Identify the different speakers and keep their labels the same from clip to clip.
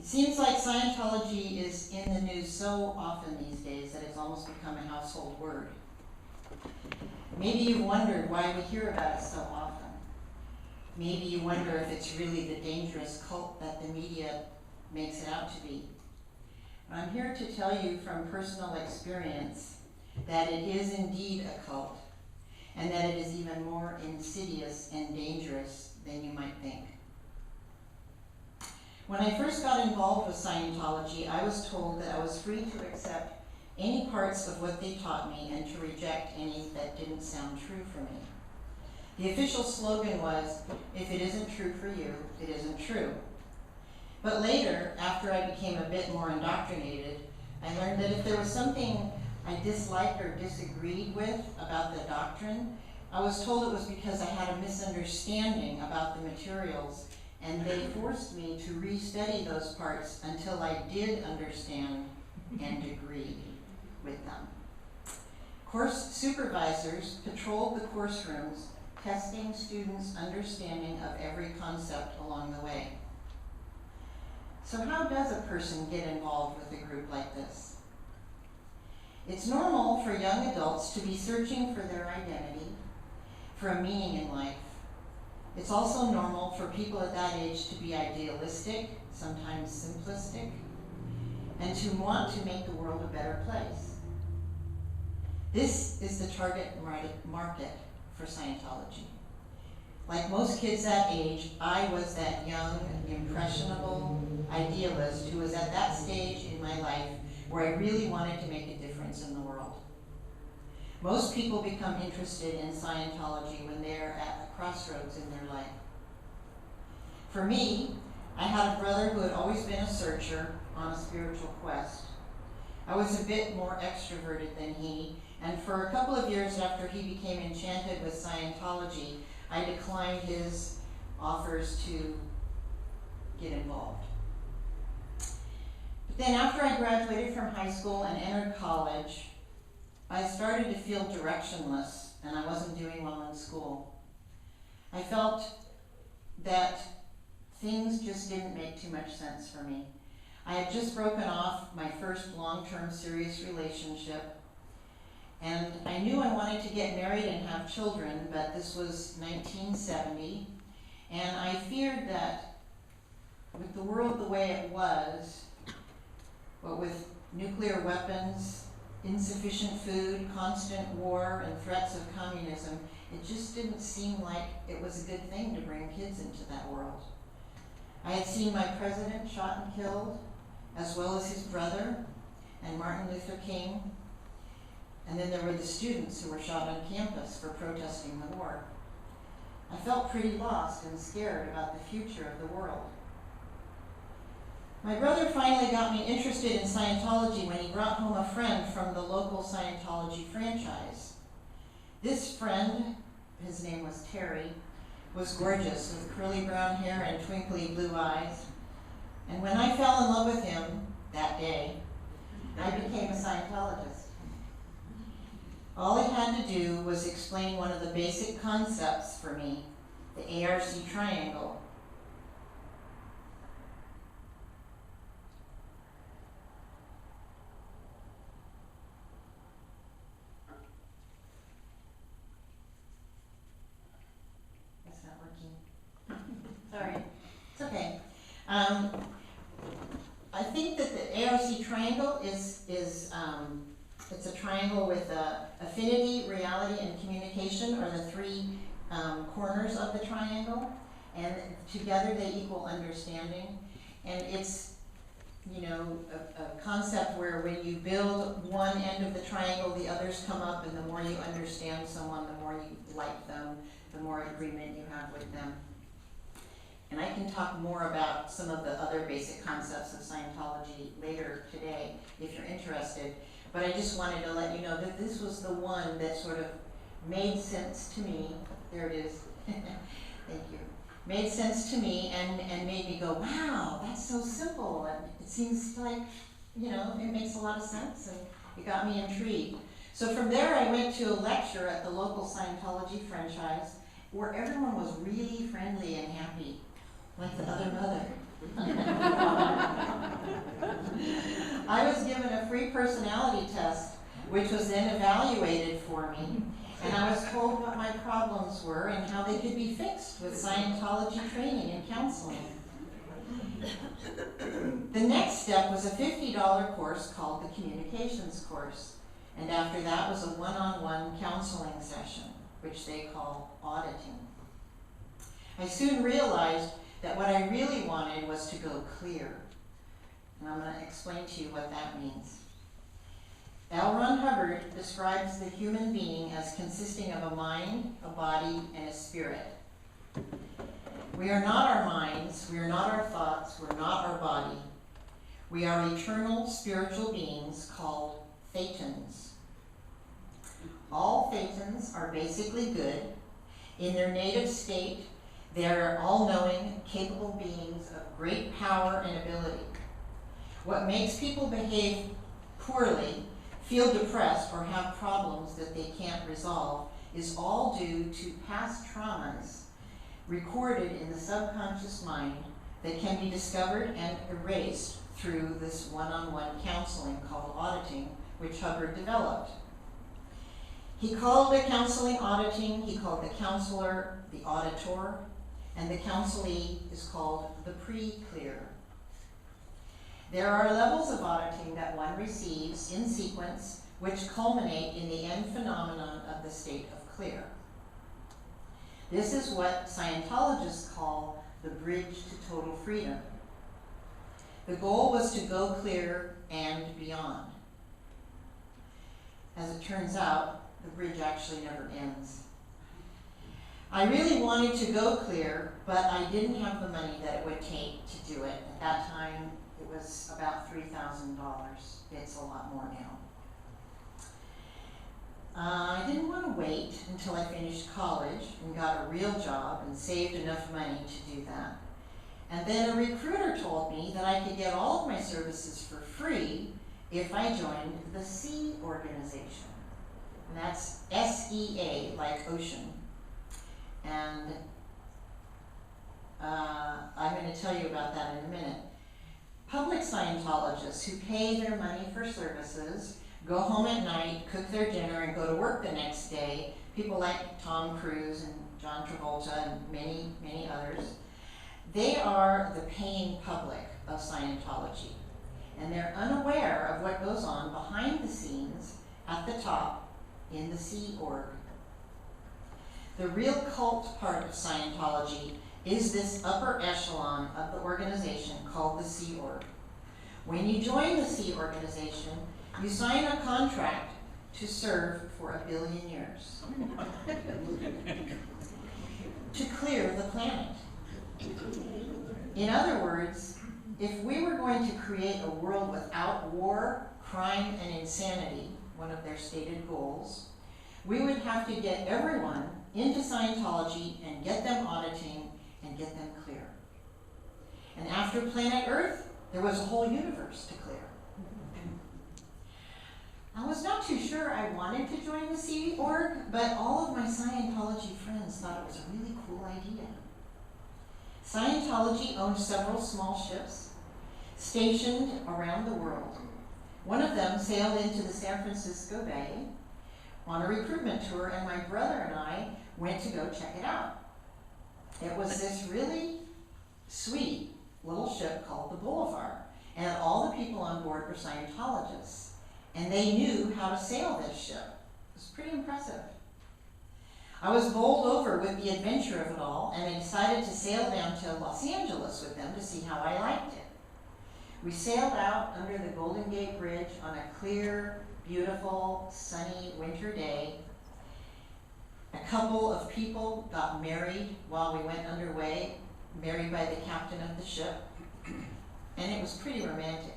Speaker 1: It seems like Scientology is in the news so often these days that it's almost become a household word. Maybe you've wondered why we hear about it so often. Maybe you wonder if it's really the dangerous cult that the media makes it out to be. But I'm here to tell you from personal experience that it is indeed a cult, and that it is even more insidious and dangerous than you might think. When I first got involved with Scientology, I was told that I was free to accept any parts of what they taught me and to reject any that didn't sound true for me. The official slogan was, if it isn't true for you, it isn't true. But later, after I became a bit more indoctrinated, I learned that if there was something I disliked or disagreed with about the doctrine, I was told it was because I had a misunderstanding about the materials, and they forced me to restudy those parts until I did understand and agree with them. Course supervisors patrolled the course rooms, testing students' understanding of every concept along the way. So how does a person get involved with a group like this? It's normal for young adults to be searching for their identity, for a meaning in life. It's also normal for people at that age to be idealistic, sometimes simplistic, and to want to make the world a better place. This is the target market for Scientology. Like most kids that age, I was that young, impressionable idealist who was at that stage in my life where I really wanted to make a difference in the world. Most people become interested in Scientology when they're at a crossroads in their life. For me, I had a brother who had always been a searcher on a spiritual quest. I was a bit more extroverted than he, and for a couple of years after he became enchanted with Scientology, I declined his offers to get involved. But then after I graduated from high school and entered college, I started to feel directionless, and I wasn't doing well in school. I felt that things just didn't make too much sense for me. I had just broken off my first long-term serious relationship, and I knew I wanted to get married and have children, but this was 1970, and I feared that with the world the way it was, what with nuclear weapons, insufficient food, constant war, and threats of communism, it just didn't seem like it was a good thing to bring kids into that world. I had seen my president shot and killed, as well as his brother, and Martin Luther King. And then there were the students who were shot on campus for protesting the war. I felt pretty lost and scared about the future of the world. My brother finally got me interested in Scientology when he brought home a friend from the local Scientology franchise. This friend, his name was Terry, was gorgeous with curly brown hair and twinkly blue eyes. And when I fell in love with him that day, I became a Scientologist. All he had to do was explain one of the basic concepts for me, the ARC triangle. It's not working. Sorry. It's okay. I think that the ARC triangle is it's a triangle with affinity, reality, and communication are the three corners of the triangle, and together they equal understanding. And it's, you know, a concept where when you build one end of the triangle, the others come up, and the more you understand someone, the more you like them, the more agreement you have with them. And I can talk more about some of the other basic concepts of Scientology later today, if you're interested. But I just wanted to let you know that this was the one that sort of made sense to me. There it is. Thank you. Made sense to me and made me go, wow, that's so simple. And it seems like, you know, it makes a lot of sense, and it got me intrigued. So from there, I went to a lecture at the local Scientology franchise where everyone was really friendly and happy, like the other mother. personality test, which was then evaluated for me, and I was told what my problems were and how they could be fixed with Scientology training and counseling. The next step was a $50 course called the Communications course, and after that was a one-on-one counseling session, which they call auditing. I soon realized that what I really wanted was to go clear, and I'm going to explain to you what that means. L. Ron Hubbard describes the human being as consisting of a mind, a body, and a spirit. We are not our minds, we are not our thoughts, we're not our body. We are eternal spiritual beings called Thetans. All Thetans are basically good. In their native state, they are all-knowing, capable beings of great power and ability. What makes people behave poorly, feel depressed, or have problems that they can't resolve is all due to past traumas recorded in the subconscious mind that can be discovered and erased through this one-on-one counseling called auditing, which Hubbard developed. He called the counseling auditing, he called the counselor the auditor, and the counselee is called the pre-clear. There are levels of auditing that one receives in sequence, which culminate in the end phenomenon of the state of clear. This is what Scientologists call the bridge to total freedom. The goal was to go clear and beyond. As it turns out, the bridge actually never ends. I really wanted to go clear, but I didn't have the money that it would take to do it. At that time, it was about $3,000. It's a lot more now. I didn't want to wait until I finished college and got a real job and saved enough money to do that. And then a recruiter told me that I could get all of my services for free if I joined the SEA organization. And that's S-E-A, like ocean. And I'm going to tell you about that in a minute. Public Scientologists who pay their money for services, go home at night, cook their dinner, and go to work the next day, people like Tom Cruise and John Travolta and many, many others, they are the paying public of Scientology. And they're unaware of what goes on behind the scenes at the top in the Sea Org. The real cult part of Scientology is this upper echelon of the organization called the Sea Org. When you join the Sea organization, you sign a contract to serve for 1 billion years. To clear the planet. In other words, if we were going to create a world without war, crime, and insanity, one of their stated goals, we would have to get everyone into Scientology and get them auditing and get them clear. And after planet Earth, there was a whole universe to clear. I was not too sure I wanted to join the Sea Org, but all of my Scientology friends thought it was a really cool idea. Scientology owned several small ships stationed around the world. One of them sailed into the San Francisco Bay on a recruitment tour, and my brother and I went to go check it out. It was this really sweet little ship called the Boulevard, and all the people on board were Scientologists, and they knew how to sail this ship. It was pretty impressive. I was bowled over with the adventure of it all, and I decided to sail down to Los Angeles with them to see how I liked it. We sailed out under the Golden Gate Bridge on a clear, beautiful, sunny winter day. A couple of people got married while we went underway, married by the captain of the ship, and it was pretty romantic.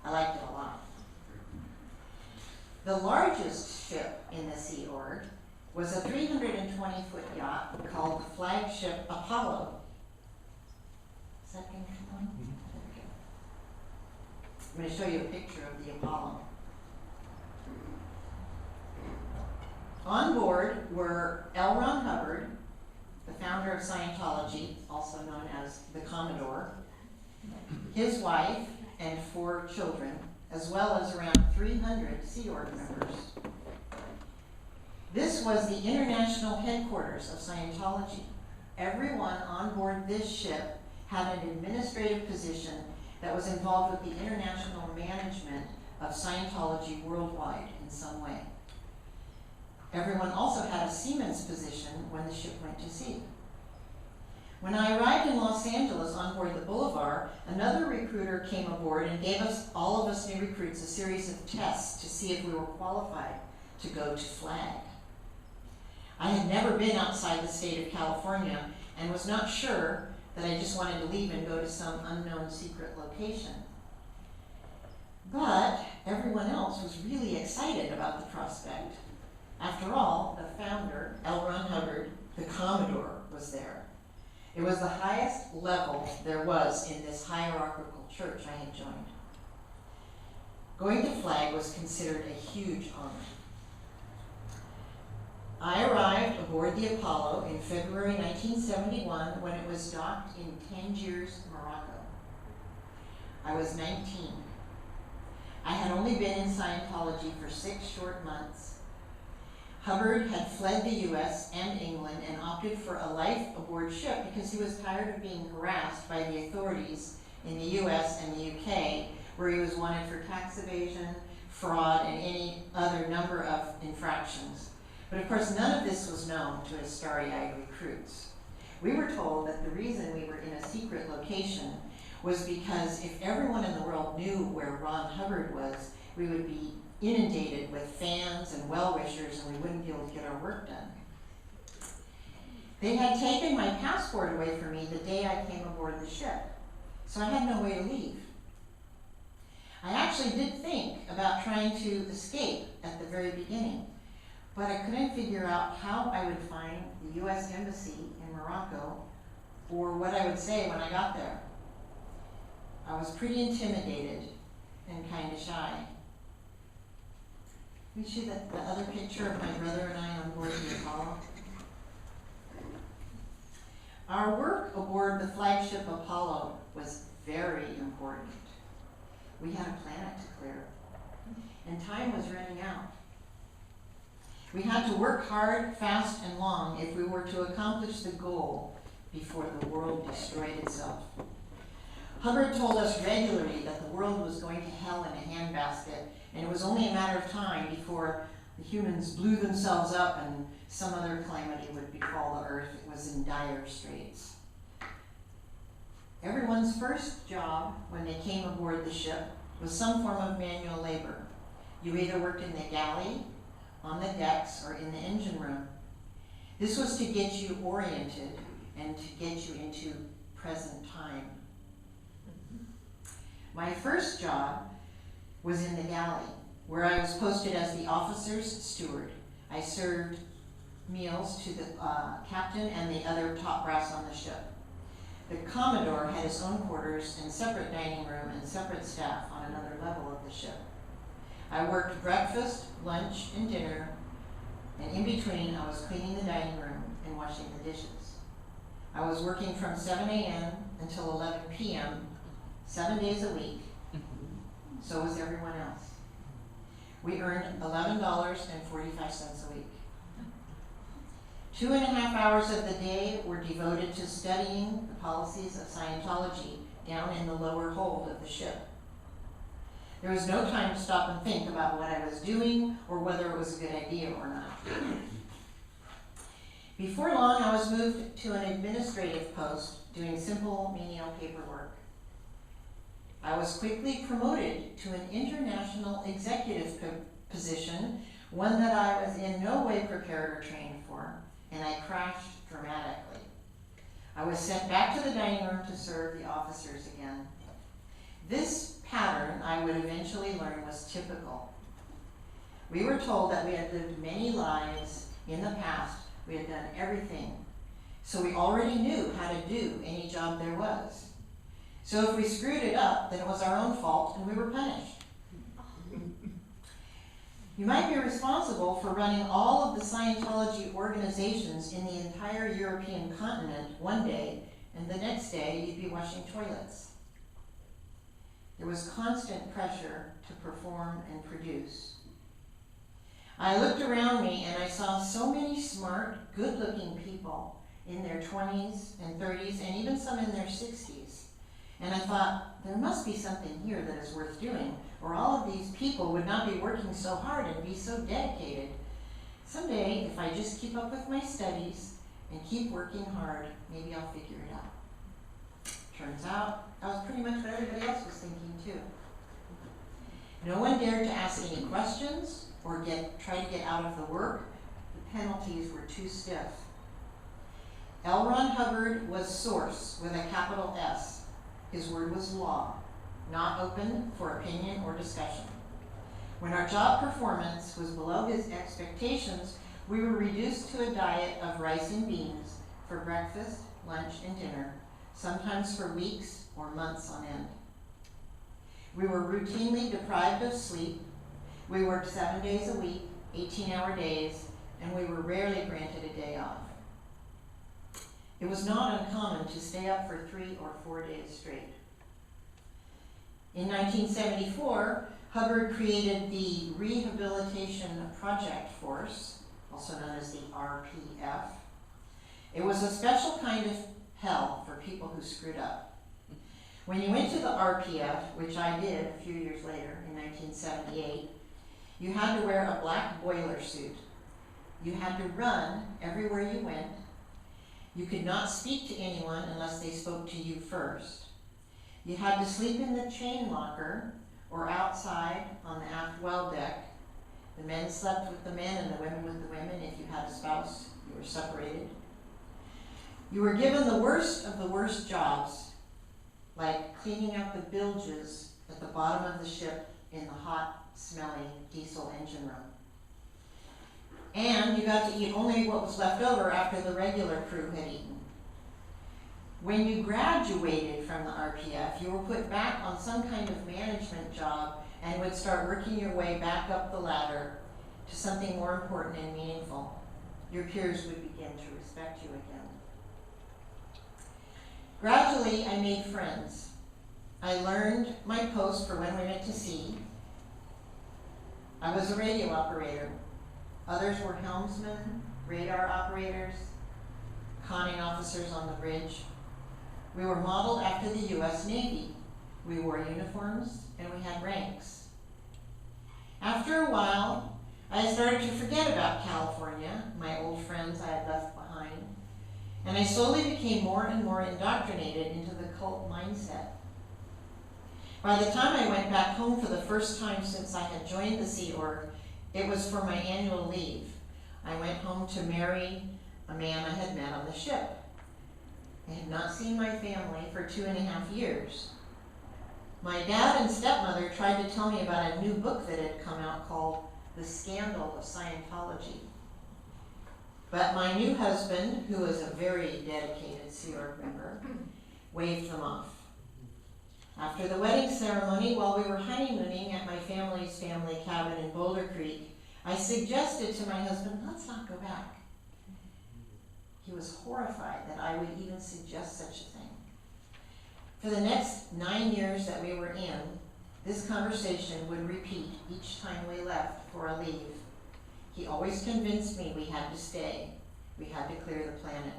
Speaker 1: I liked it a lot. The largest ship in the Sea Org was a 320-foot yacht called the flagship Apollo. Is that going to come on? I'm going to show you a picture of the Apollo. On board were L. Ron Hubbard, the founder of Scientology, also known as the Commodore, his wife, and 4 children, as well as around 300 Sea Org members. This was the international headquarters of Scientology. Everyone on board this ship had an administrative position that was involved with the international management of Scientology worldwide in some way. Everyone also had a seaman's position when the ship went to sea. When I arrived in Los Angeles on board the Boulevard, another recruiter came aboard and gave us, all of us new recruits, a series of tests to see if we were qualified to go to Flag. I had never been outside the state of California and was not sure that I just wanted to leave and go to some unknown secret location. But everyone else was really excited about the prospect. After all, the founder, L. Ron Hubbard, the Commodore, was there. It was the highest level there was in this hierarchical church I had joined. Going to Flag was considered a huge honor. I arrived aboard the Apollo in February 1971 when it was docked in Tangiers, Morocco. I was 19. I had only been in Scientology for 6 short months. Hubbard had fled the US and England and opted for a life aboard ship because he was tired of being harassed by the authorities in the US and the UK, where he was wanted for tax evasion, fraud, and any other number of infractions. But of course, none of this was known to his starry-eyed recruits. We were told that the reason we were in a secret location was because if everyone in the world knew where Ron Hubbard was, we would be inundated with fans and well-wishers and we wouldn't be able to get our work done. They had taken my passport away from me the day I came aboard the ship, so I had no way to leave. I actually did think about trying to escape at the very beginning, but I couldn't figure out how I would find the US Embassy in Morocco or what I would say when I got there. I was pretty intimidated and kind of shy. Can you see the other picture of my brother and I on board the Apollo? Our work aboard the flagship Apollo was very important. We had a planet to clear, and time was running out. We had to work hard, fast, and long if we were to accomplish the goal before the world destroyed itself. Hubbard told us regularly that the world was going to hell in a handbasket, and it was only a matter of time before the humans blew themselves up and some other calamity would befall the earth. It was in dire straits. Everyone's first job when they came aboard the ship was some form of manual labor. You either worked in the galley, on the decks, or in the engine room. This was to get you oriented and to get you into present time. My first job was in the galley, where I was posted as the officer's steward. I served meals to the captain and the other top brass on the ship. The Commodore had his own quarters and separate dining room and separate staff on another level of the ship. I worked breakfast, lunch, and dinner, and in between I was cleaning the dining room and washing the dishes. I was working from 7 a.m. until 11 p.m., 7 days a week. So was everyone else. We earned $11.45 a week. 2.5 hours of the day were devoted to studying the policies of Scientology down in the lower hold of the ship. There was no time to stop and think about what I was doing or whether it was a good idea or not. Before long, I was moved to an administrative post doing simple menial paperwork. I was quickly promoted to an international executive position, one that I was in no way prepared or trained for, and I crashed dramatically. I was sent back to the dining room to serve the officers again. This pattern, I would eventually learn, was typical. We were told that we had lived many lives in the past. We had done everything. So we already knew how to do any job there was. So if we screwed it up, then it was our own fault and we were punished. You might be responsible for running all of the Scientology organizations in the entire European continent one day, and the next day you'd be washing toilets. There There was constant pressure to perform and produce. I looked around me and I saw so many smart, good-looking people in their 20s and 30s and even some in their 60s. And I thought, there must be something here that is worth doing, or all of these people would not be working so hard and be so dedicated. Someday, if I just keep up with my studies and keep working hard, maybe I'll figure it out. Turns out, that was pretty much what everybody else was thinking too. No one dared to ask any questions or try to get out of the work. The penalties were too stiff. L. Ron Hubbard was source with a capital S. His word was law, not open for opinion or discussion. When our job performance was below his expectations, we were reduced to a diet of rice and beans for breakfast, lunch, and dinner, sometimes for weeks or months on end. We were routinely deprived of sleep. We worked 7 days a week, 18-hour days, and we were rarely granted a day off. It was not uncommon to stay up for 3 or 4 days straight. In 1974, Hubbard created the Rehabilitation Project Force, also known as the RPF. It was a special kind of hell for people who screwed up. When you went to the RPF, which I did a few years later in 1978, you had to wear a black boiler suit. You had to run everywhere you went. You could not speak to anyone unless they spoke to you first. You had to sleep in the chain locker or outside on the aft well deck. The men slept with the men and the women with the women. If you had a spouse, you were separated. You were given the worst of the worst jobs, like cleaning out the bilges at the bottom of the ship in the hot, smelly diesel engine room. And you got to eat only what was left over after the regular crew had eaten. When you graduated from the RPF, you were put back on some kind of management job and would start working your way back up the ladder to something more important and meaningful. Your peers would begin to respect you again. Gradually, I made friends. I learned my post for when we went to sea. I was a radio operator. Others were helmsmen, radar operators, conning officers on the bridge. We were modeled after the U.S. Navy. We wore uniforms and we had ranks. After a while, I started to forget about California, my old friends I had left behind, and I slowly became more and more indoctrinated into the cult mindset. By the time I went back home for the first time since I had joined the Sea Org, it was for my annual leave. I went home to marry a man I had met on the ship. I had not seen my family for 2.5 years. My dad and stepmother tried to tell me about a new book that had come out called The Scandal of Scientology. But my new husband, who was a very dedicated Sea Org member, waved them off. After the wedding ceremony, while we were honeymooning at my family's family cabin in Boulder Creek, I suggested to my husband, let's not go back. He was horrified that I would even suggest such a thing. For the next 9 years that we were in, this conversation would repeat each time we left for a leave. He always convinced me we had to stay. We had to clear the planet.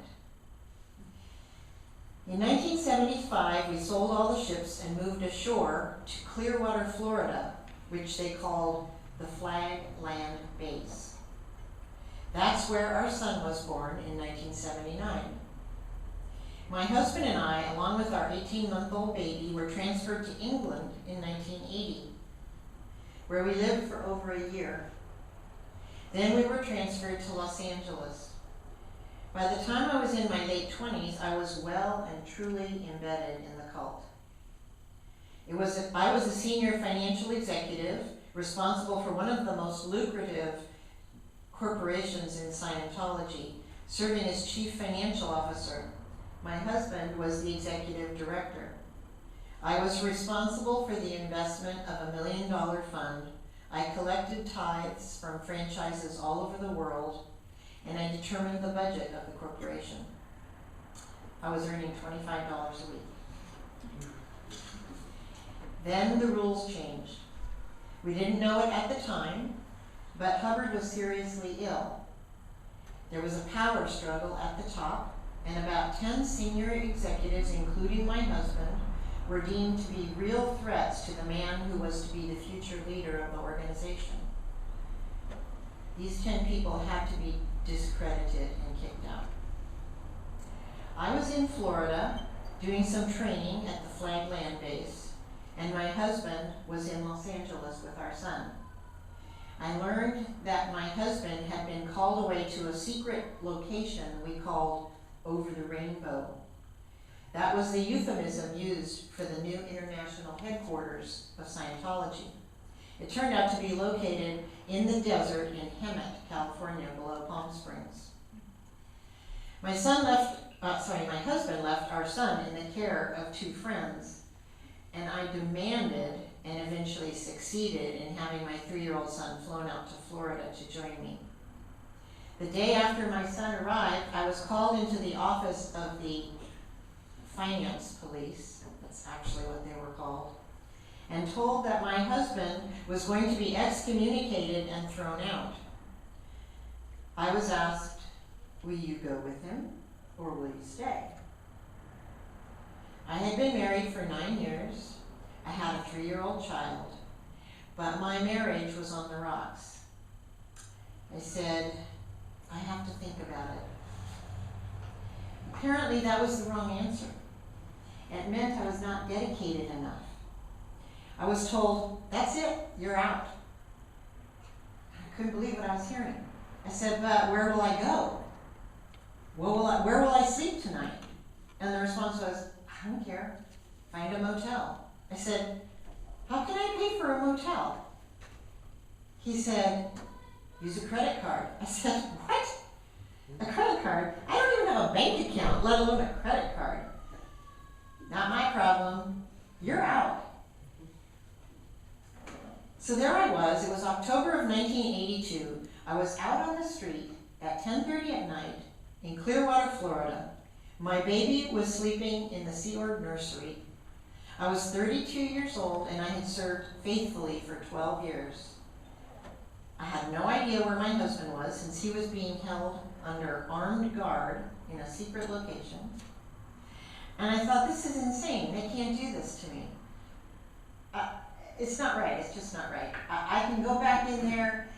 Speaker 1: In 1975, we sold all the ships and moved ashore to Clearwater, Florida, which they called the Flag Land Base. That's where our son was born in 1979. My husband and I, along with our 18-month-old baby, were transferred to England in 1980, where we lived for over a year. Then we were transferred to Los Angeles. By the time I was in my late 20s, I was well and truly embedded in the cult. I was a senior financial executive responsible for one of the most lucrative corporations in Scientology, serving as chief financial officer. My husband was the executive director. I was responsible for the investment of a $1 million fund. I collected tithes from franchises all over the world, and I determined the budget of the corporation. I was earning $25 a week. Then the rules changed. We didn't know it at the time, but Hubbard was seriously ill. There was a power struggle at the top, and about 10 senior executives, including my husband, were deemed to be real threats to the man who was to be the future leader of the organization. These 10 people had to be discredited and kicked out. I was in Florida doing some training at the Flag Land Base, and my husband was in Los Angeles with our son. I learned that my husband had been called away to a secret location we called Over the Rainbow. That was the euphemism used for the new international headquarters of Scientology. It turned out to be located in the desert in Hemet, California, below Palm Springs. My husband left our son in the care of 2 friends, and I demanded and eventually succeeded in having my 3-year-old son flown out to Florida to join me. The day after my son arrived, I was called into the office of the finance police, that's actually what they were called, and told that my husband was going to be excommunicated and thrown out. I was asked, will you go with him or will you stay? I had been married for 9 years. I had a 3-year-old child, but my marriage was on the rocks. I said, I have to think about it. Apparently that was the wrong answer. It meant I was not dedicated enough. I was told, that's it, you're out. I couldn't believe what I was hearing. I said, but where will I go? Where will I sleep tonight? And the response was, I don't care, find a motel. I said, how can I pay for a motel? He said, use a credit card. I said, what? A credit card? I don't even have a bank account, let alone a credit card. Not my problem. You're out. So there I was. It was October of 1982. I was out on the street at 10:30 at night in Clearwater, Florida. My baby was sleeping in the Sea Org nursery. I was 32 years old and I had served faithfully for 12 years. I had no idea where my husband was since he was being held under armed guard in a secret location. And I thought, this is insane. They can't do this to me. It's not right. It's just not right. I can go back in there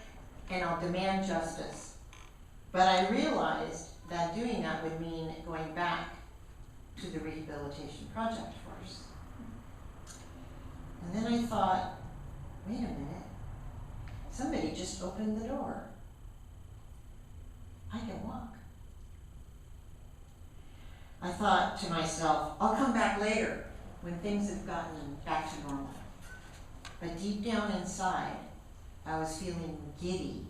Speaker 1: and I'll demand justice. But I realized that doing that would mean going back to the Rehabilitation Project Force. And then I thought, wait a minute. Somebody just opened the door. I can walk. I thought to myself, I'll come back later when things have gotten back to normal. But deep down inside, I was feeling giddy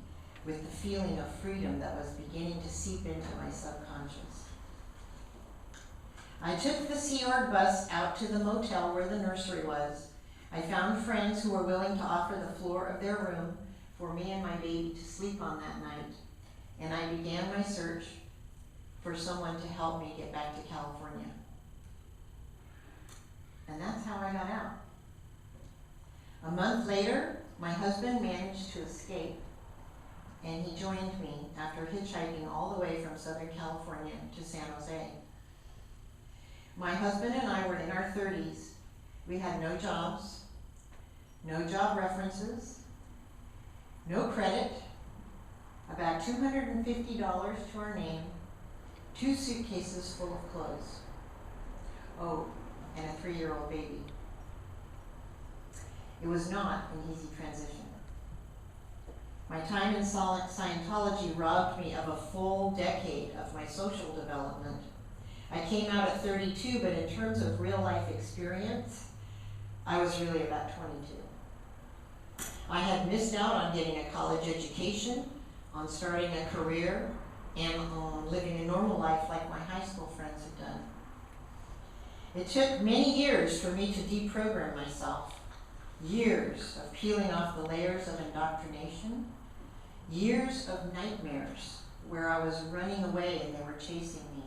Speaker 1: with the feeling of freedom that was beginning to seep into my subconscious. I took the Sea Org bus out to the motel where the nursery was. I found friends who were willing to offer the floor of their room for me and my baby to sleep on that night, and I began my search for someone to help me get back to California. And that's how I got out. A month later, my husband managed to escape, and he joined me after hitchhiking all the way from Southern California to San Jose. My husband and I were in our 30s. We had no jobs, no job references, no credit, about $250 to our name, 2 suitcases full of clothes. Oh, and a 3-year-old baby. It was not an easy transition. My time in Scientology robbed me of a full decade of my social development. I came out at 32, but in terms of real life experience, I was really about 22. I had missed out on getting a college education, on starting a career, and on living a normal life like my high school friends had done. It took many years for me to deprogram myself. Years of peeling off the layers of indoctrination. Years of nightmares where I was running away and they were chasing me.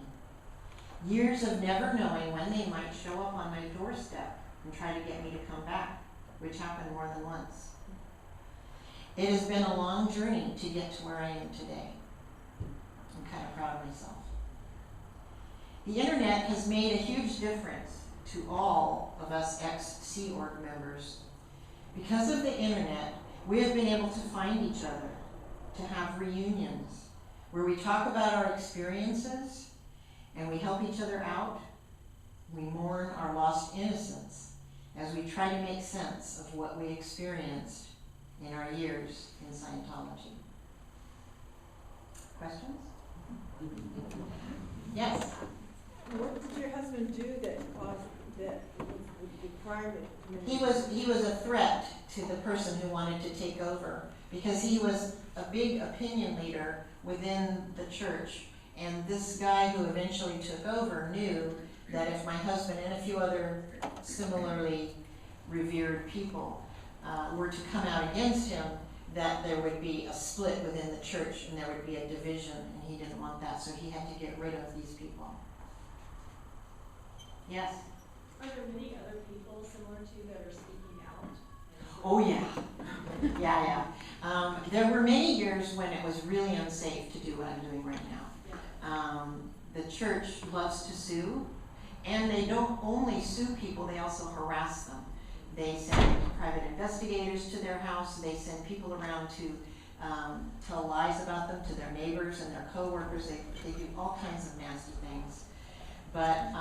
Speaker 1: Years of never knowing when they might show up on my doorstep and try to get me to come back, which happened more than once. It has been a long journey to get to where I am today. I'm kind of proud of myself. The internet has made a huge difference to all of us ex-Sea Org members. Because of the internet, we have been able to find each other, to have reunions, where we talk about our experiences, and we help each other out. We mourn our lost innocence as we try to make sense of what we experienced in our years in Scientology. Questions? Yes?
Speaker 2: What did your husband do that caused that the crime that committed?
Speaker 1: He was a threat to the person who wanted to take over, because he was a big opinion leader within the church, and this guy who eventually took over knew that if my husband and a few other similarly revered people were to come out against him, that there would be a split within the church and there would be a division, and he didn't want that, so he had to get rid of these people. Yes?
Speaker 3: Are there many other people similar to you that are speaking out?
Speaker 1: Oh yeah, yeah. There were many years when it was really unsafe to do what I'm doing right now. The church loves to sue, and they don't only sue people, they also harass them. They send private investigators to their house, they send people around to tell lies about them to their neighbors and their co-workers. They do all kinds of nasty things. But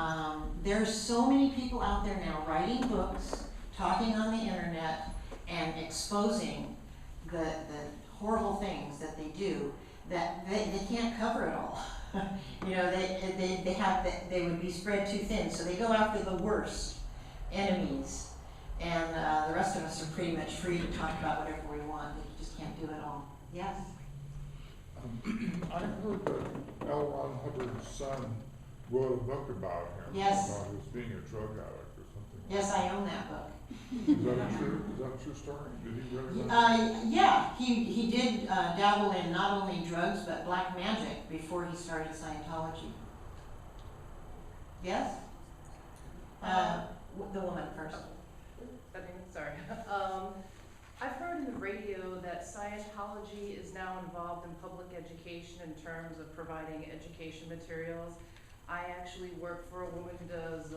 Speaker 1: there's so many people out there now writing books, talking on the internet, and exposing the horrible things that they do, that they can't cover it all. You know, they would be spread too thin, so they go after the worst enemies, and the rest of us are pretty much free to talk about whatever we want. We just can't do it all. Yes?
Speaker 4: I heard that L. Ron Hubbard's son wrote a book about him.
Speaker 1: Yes.
Speaker 4: About his being a drug addict or something.
Speaker 1: Yes, I own that book.
Speaker 4: Is that true? Is that a true story? Did he really write
Speaker 1: Yeah, he did dabble in not only drugs but black magic before he started Scientology. Yes? The woman first.
Speaker 5: Sorry. I've heard in the radio that Scientology is now involved in public education in terms of providing education materials. I actually work for a woman who does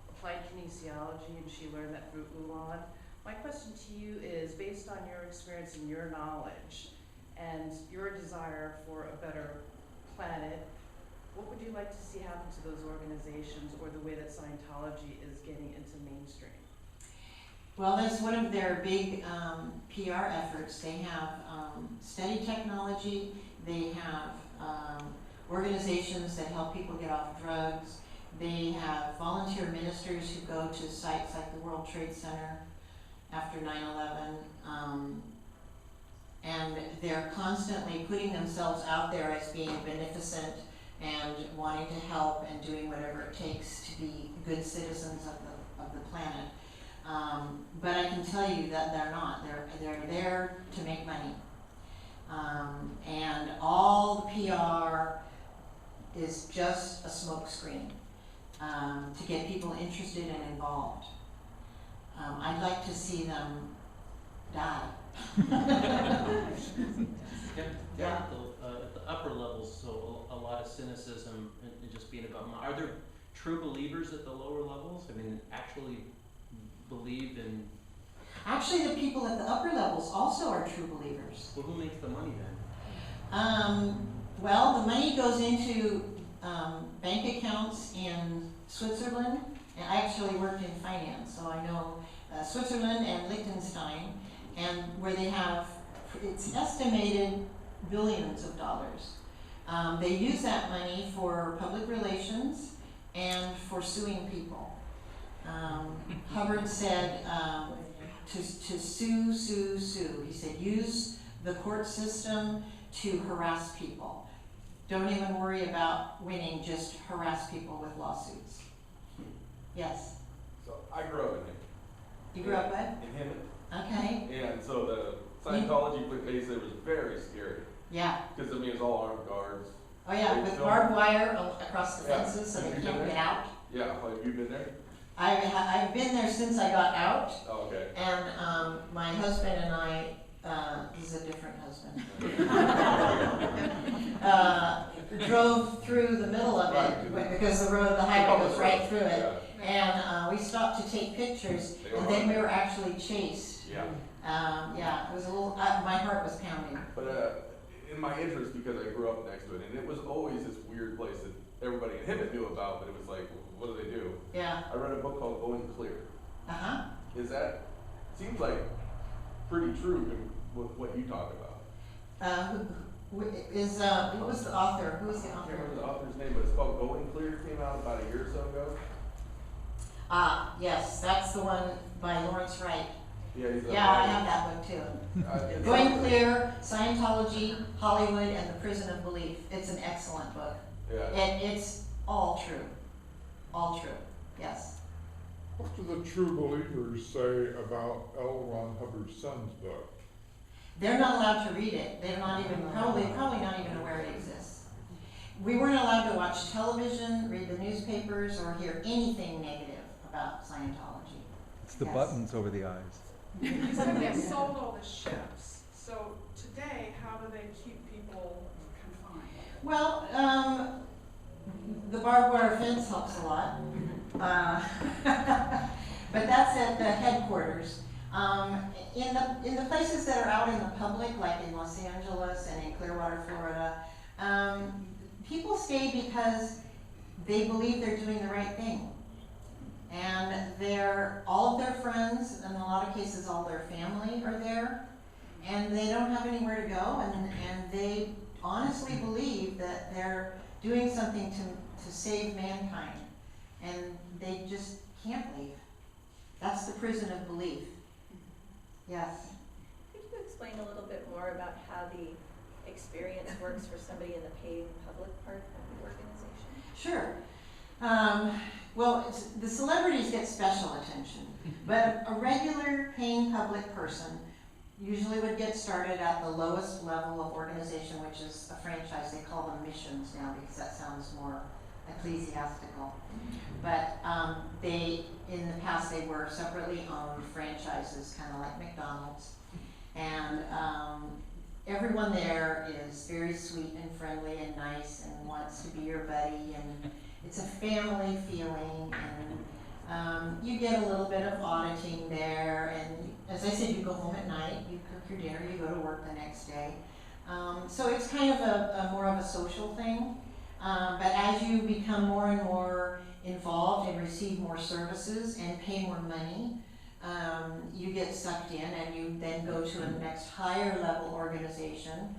Speaker 5: applied kinesiology, and she learned that through Ulan. My question to you is, based on your experience and your knowledge and your desire for a better planet, what would you like to see happen to those organizations, or the way that Scientology is getting into mainstream?
Speaker 1: Well, that's one of their big PR efforts. They have study technology, they have organizations that help people get off drugs, they have volunteer ministers who go to sites like the World Trade Center after 9/11, and they're constantly putting themselves out there as being beneficent and wanting to help and doing whatever it takes to be good citizens of the planet. But I can tell you that they're not. They're there to make money. And all the PR is just a smokescreen to get people interested and involved. I'd like to see them die.
Speaker 6: Yeah. At the upper levels, so a lot of cynicism and just being about money. Are there true believers at the lower levels? I mean, actually believe in...
Speaker 1: Actually, the people at the upper levels also are true believers.
Speaker 6: Well, who makes the money then?
Speaker 1: Well, the money goes into bank accounts in Switzerland, and I actually worked in finance, so I know Switzerland and Liechtenstein, and where they have, it's estimated billions of dollars. They use that money for public relations and for suing people. Hubbard said to sue. He said, use the court system to harass people. Don't even worry about winning, just harass people with lawsuits. Yes?
Speaker 7: So I grew up in Hemet.
Speaker 1: You grew up what?
Speaker 7: In Hemet.
Speaker 1: Okay.
Speaker 7: And so the Scientology place there was very scary.
Speaker 1: Yeah.
Speaker 7: Because I mean, it's all armed guards.
Speaker 1: Oh yeah, with barbed wire across the
Speaker 7: Yeah.
Speaker 1: fences so they
Speaker 7: Have you
Speaker 1: can't
Speaker 7: been
Speaker 1: get
Speaker 7: there?
Speaker 1: out.
Speaker 7: Yeah, have you been there?
Speaker 1: I've been there since I got out,
Speaker 7: Oh, okay.
Speaker 1: and my husband and I, this is a different husband, drove through the middle of it because the highway goes right through it.
Speaker 7: Yeah.
Speaker 1: And we stopped to take pictures, and then we were actually chased.
Speaker 7: Yeah.
Speaker 1: Yeah, it was a little, my heart was pounding.
Speaker 7: But in my interest, because I grew up next to it, and it was always this weird place that everybody in Hibbett knew about, but it was like, what do they do?
Speaker 1: Yeah,
Speaker 7: I read a book called Going Clear.
Speaker 1: uh-huh.
Speaker 7: Is that, seems like pretty true with what you talk about.
Speaker 1: Who was the author? Who was the
Speaker 7: I can't
Speaker 1: author?
Speaker 7: remember the author's name, but it's called Going Clear. It came out about a year or so ago.
Speaker 1: Yes, that's the one by Lawrence Wright.
Speaker 7: Yeah, he's a
Speaker 1: Yeah, I have that book too. Going Clear, Scientology, Hollywood, and the Prison of Belief. It's an excellent book.
Speaker 7: Yeah.
Speaker 1: It's all true. All true, yes.
Speaker 4: What do the true believers say about L. Ron Hubbard's son's book?
Speaker 1: They're not allowed to read it. They're not even, probably not even aware it exists. We weren't allowed to watch television, read the newspapers, or hear anything negative about Scientology.
Speaker 8: It's the
Speaker 1: Yes.
Speaker 8: buttons over the eyes.
Speaker 9: You said they sold all the ships. So today, how do they keep people confined?
Speaker 1: Well, the barbed wire fence helps a lot. But that's at the headquarters. In the places that are out in the public, like in Los Angeles and in Clearwater, Florida, people stay because they believe they're doing the right thing. And all of their friends, in a lot of cases all their family are there, and they don't have anywhere to go, and they honestly believe that they're doing something to save mankind, and they just can't leave. That's the prison of belief. Yes.
Speaker 10: Could you explain a little bit more about how the experience works for somebody in the paid public part of the organization?
Speaker 1: Sure. Well, the celebrities get special attention, but a regular paying public person usually would get started at the lowest level of organization, which is a franchise. They call them missions now because that sounds more ecclesiastical. But in the past, they were separately owned franchises, kind of like McDonald's. And everyone there is very sweet and friendly and nice and wants to be your buddy, and it's a family feeling, and you get a little bit of auditing there, and as I said, you go home at night, you cook your dinner, you go to work the next day. So it's kind of a more of a social thing, but as you become more and more involved and receive more services and pay more money, you get sucked in, and you then go to a next higher level organization,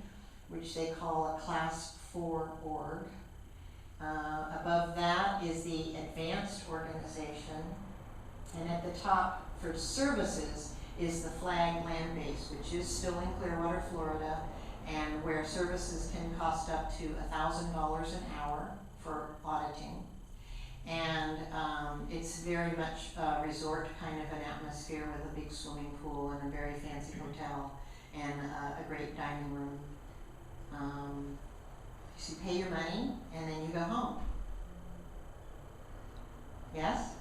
Speaker 1: which they call a Class 4 org. Above that is the advanced organization, and at the top for services is the flag land base, which is still in Clearwater, Florida, and where services can cost up to $1,000 an hour for auditing. And it's very much a resort kind of an atmosphere with a big swimming pool and a very fancy hotel and a great dining room. So you pay your money and then you go home. Yes?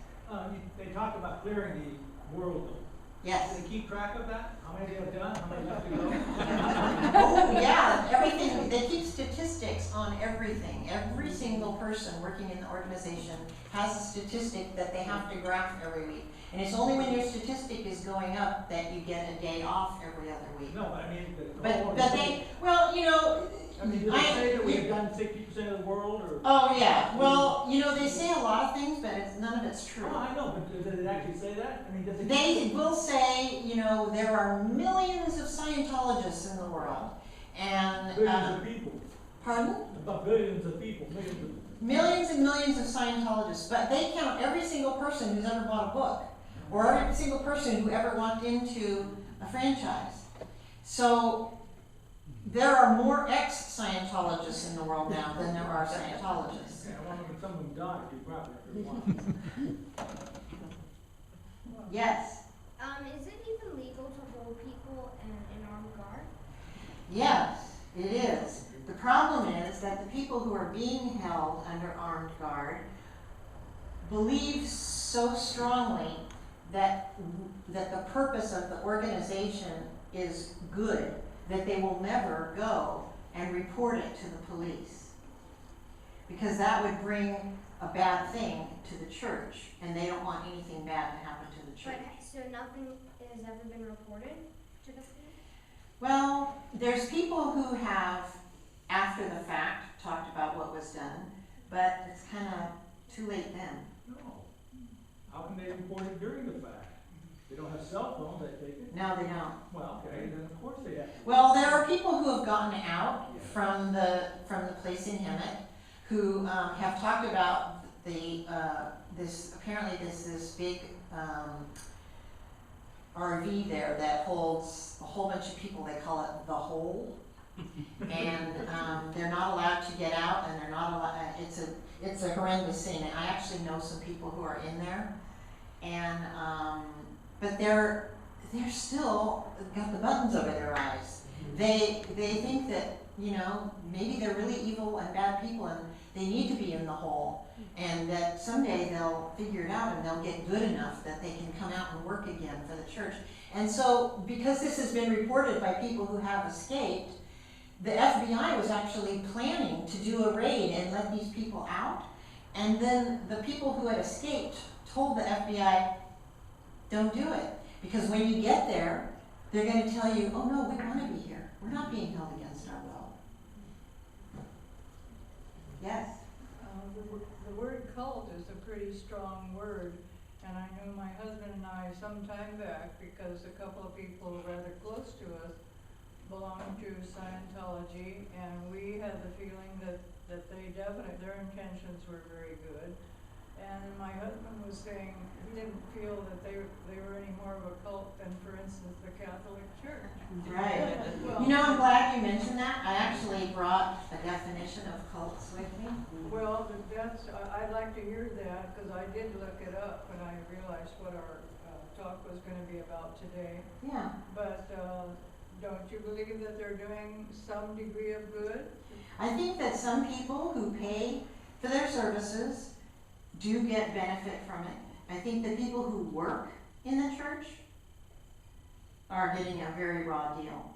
Speaker 11: They talk about clearing the world.
Speaker 1: Yes.
Speaker 11: Do they keep track of that? How many they have done? How many left to go?
Speaker 1: Oh, yeah, everything. They keep statistics on everything. Every single person working in the organization has a statistic that they have to graph every week. And it's only when your statistic is going up that you get a day off every other week.
Speaker 11: No, but I mean,
Speaker 1: But they, well, you know,
Speaker 11: I mean, do they say that we have done 60% of the world, or?
Speaker 1: Oh, yeah. Well, you know, they say a lot of things, but none of it's true.
Speaker 11: Oh, I know, but does it actually say that? I mean, does it?
Speaker 1: They will say, you know, there are millions of Scientologists in the world. And,
Speaker 11: Billions of people.
Speaker 1: pardon?
Speaker 11: About billions of people, millions of.
Speaker 1: Millions and millions of Scientologists, but they count every single person who's ever bought a book, or every single person who ever walked into a franchise. So there are more ex-Scientologists in the world now than there are Scientologists.
Speaker 11: Yeah, I wonder if some of them died too, probably, if they wanted.
Speaker 1: Yes.
Speaker 12: Is it even legal to hold people in an armed guard?
Speaker 1: Yes, it is. The problem is that the people who are being held under armed guard believe so strongly that the purpose of the organization is good, that they will never go and report it to the police. Because that would bring a bad thing to the church, and they don't want anything bad to happen to the church.
Speaker 12: But, so nothing has ever been reported to the police?
Speaker 1: Well, there's people who have, after the fact, talked about what was done, but it's kind of too late then.
Speaker 11: No. How can they report it during the fact? They don't have cell phones, I take it?
Speaker 1: No, they don't.
Speaker 11: Well, okay, then of course they have.
Speaker 1: Well, there are people who have gotten out from the place in Hemet who have talked about this big RV there that holds a whole bunch of people. They call it the hole, and they're not allowed to get out, and they're not allowed. It's a horrendous scene. I actually know some people who are in there, and but they're still got the buttons over their eyes. They think that, you know, maybe they're really evil and bad people and they need to be in the hole, and that someday they'll figure it out and they'll get good enough that they can come out and work again for the church. And so, because this has been reported by people who have escaped, the FBI was actually planning to do a raid and let these people out. And then the people who had escaped told the FBI, don't do it. Because when you get there, they're going to tell you, oh no, we want to be here. We're not being held against our will. Yes?
Speaker 2: The word cult is a pretty strong word, and I knew my husband and I some time back, because a couple of people rather close to us belonged to Scientology, and we had the feeling that their intentions were very good. And my husband was saying he didn't feel that they were any more of a cult than, for instance, the Catholic Church.
Speaker 1: Right.
Speaker 2: Well,
Speaker 1: You know, I'm glad you mentioned that. I actually brought a definition of cults with me.
Speaker 2: well, I'd like to hear that, because I did look it up when I realized what our talk was going to be about today.
Speaker 1: Yeah.
Speaker 2: But don't you believe that they're doing some degree of good?
Speaker 1: I think that some people who pay for their services do get benefit from it. I think the people who work in the church are getting a very raw deal.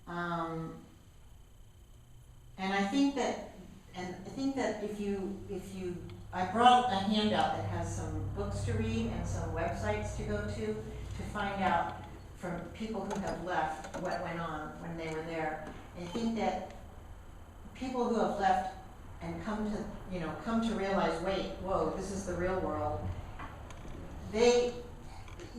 Speaker 1: And I think that I brought a handout that has some books to read and some websites to go to find out from people who have left what went on when they were there. I think that people who have left and come to realize, wait, whoa, this is the real world.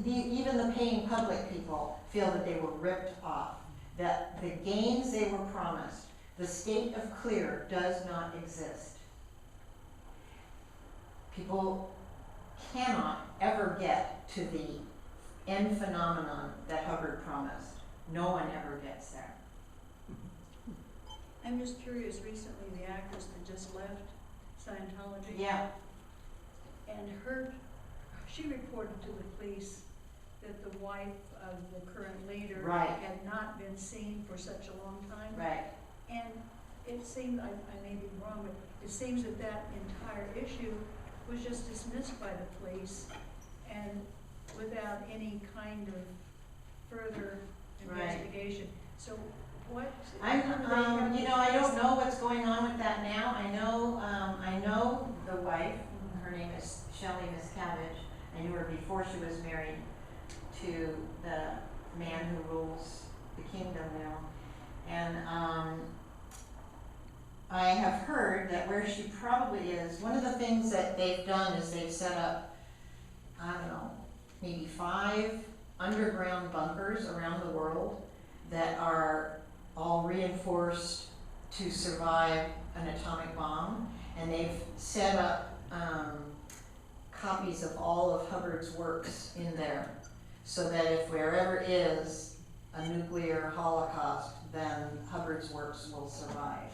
Speaker 1: Even the paying public people feel that they were ripped off, that the gains they were promised, the state of clear does not exist. People cannot ever get to the end phenomenon that Hubbard promised. No one ever gets there.
Speaker 2: I'm just curious, recently the actress that just left Scientology.
Speaker 1: Yeah.
Speaker 2: And she reported to the police that the wife of the current leader
Speaker 1: Right.
Speaker 2: had not been seen for such a long time.
Speaker 1: Right.
Speaker 2: And it seemed, I may be wrong, but it seems that that entire issue was just dismissed by the police and without any kind of further investigation. So what?
Speaker 1: I don't know what's going on with that now. I know the wife. Her name is Shelley Miscavige. I knew her before she was married to the man who rules the kingdom now. And I have heard that where she probably is, one of the things that they've done is they've set up, I don't know, maybe 5 underground bunkers around the world that are all reinforced to survive an atomic bomb, and they've set up copies of all of Hubbard's works in there, so that if wherever is a nuclear holocaust, then Hubbard's works will survive.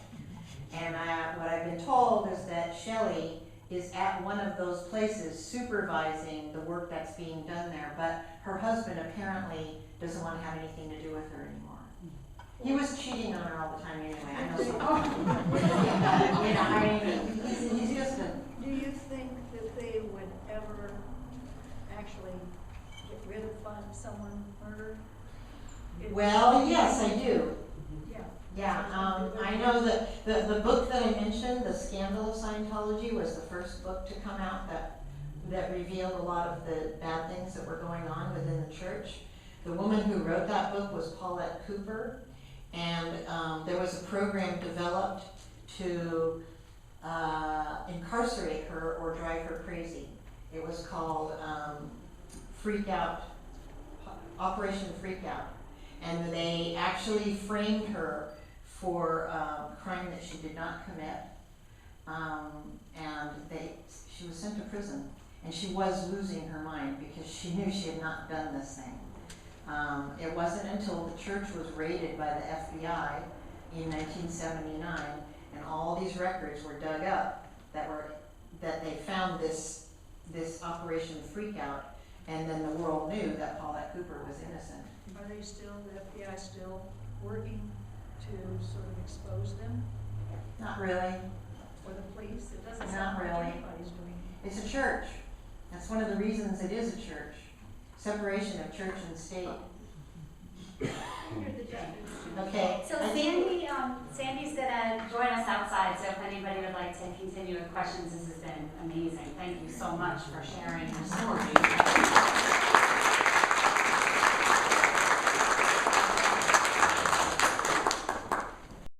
Speaker 1: And what I've been told is that Shelley is at one of those places supervising the work that's being done there, but her husband apparently doesn't want to have anything to do with her anymore. He was cheating on her all the time anyway. I know. He's just a.
Speaker 2: Do you think that they would
Speaker 8: ever actually get rid of someone murdered?
Speaker 1: Well, yes, I do.
Speaker 8: Yeah.
Speaker 1: Yeah, I know that the book that I mentioned, The Scandal of Scientology, was the first book to come out that revealed a lot of the bad things that were going on within the church. The woman who wrote that book was Paulette Cooper, and there was a program developed to incarcerate her or drive her crazy. It was called Freak Out, Operation Freak Out. And they actually framed her for a crime that she did not commit. And she was sent to prison. And she was losing her mind because she knew she had not done this thing. It wasn't until the church was raided by the FBI in 1979 and all these records were dug up that they found this Operation Freakout, and then the world knew that Paulette Cooper was innocent.
Speaker 8: Are they still, the FBI still working to sort of expose them?
Speaker 1: Not really.
Speaker 8: Or the police? It doesn't
Speaker 1: Not
Speaker 8: sound like
Speaker 1: really.
Speaker 8: anybody's doing it.
Speaker 1: It's a church. That's one of the reasons it is a church. Separation of church and state.
Speaker 3: Here's the judges.
Speaker 1: Okay.
Speaker 13: So
Speaker 1: I think
Speaker 13: Sandy's gonna join us outside, so if anybody would like to continue with questions, this has been amazing. Thank you so much for sharing your story.